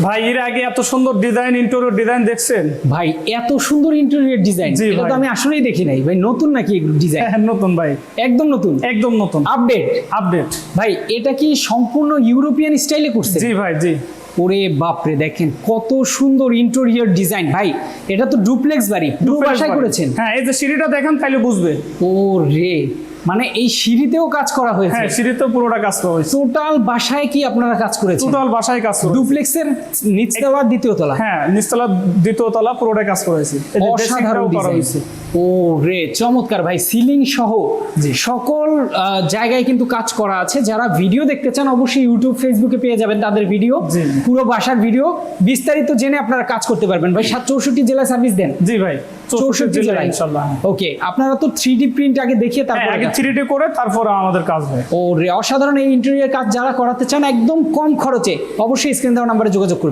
ভাই এর আগে এত সুন্দর ডিজাইন, ইন্টেরিয়র ডিজাইন দেখছেন? ভাই এত সুন্দর ইন্টেরিয়র ডিজাইন, জি এটা ভাই। তো আমি আসলেই দেখি নাই ভাই। নতুন নাকি এগুলো ডিজাইন? হ্যাঁ নতুন ভাই, একদম নতুন, একদম নতুন, আপডেট। আপডেট। ভাই এটা কি সম্পূর্ণ ইউরোপিয়ান স্টাইলে করছে? জি ভাই, জি। ওরে বাপরে, দেখেন কত সুন্দর ইন্টেরিয়র ডিজাইন। ভাই এটা তো ডুপ্লেক্স বাড়ি, পুরো বাসায় করেছেন? হ্যাঁ, এই যে সিঁড়িটা দেখেন তাইলে বুঝবে। ও রে, মানে এই সিঁড়িতেও কাজ করা হয়েছে? হ্যাঁ, সিঁড়িতেও পুরোটা কাজ করা হয়েছে। টোটাল বাসায় কি আপনারা কাজ করেছেন? টোটাল বাসায় কাজ করা হয়েছে। ডুপ্লেক্সের নিচতলা দ্বিতীয় তলা? হ্যাঁ, নিচতলা দ্বিতীয় তলা পুরোটা কাজ করা হয়েছে। এই যে অসাধারণ বেসিকটাও করা ডিজাইন। হয়েছে। ও রে, চমৎকার ভাই। সিলিং সহ জি। সকল জায়গায় কিন্তু কাজ করা আছে। যারা ভিডিও দেখতে চান অবশ্যই ইউটিউব ফেসবুকে পেয়ে যাবেন তাদের ভিডিও, জি। পুরো বাসার ভিডিও বিস্তারিত জেনে আপনারা কাজ করতে পারবেন। ভাই 64 জেলায় সার্ভিস দেন? জি ভাই, 64 জেলায় ইনশাআল্লাহ। ওকে, আপনারা তো 3D প্রিন্ট আগে দেখিয়ে হ্যাঁ, তারপর আগে 3D করে তারপর আমাদের কাজ হয়। ও রে, অসাধারণ। এই ইন্টেরিয়র কাজ যারা করাতে চান একদম কম খরচে অবশ্যই স্ক্রিন দেওয়া নাম্বারে যোগাযোগ করুন।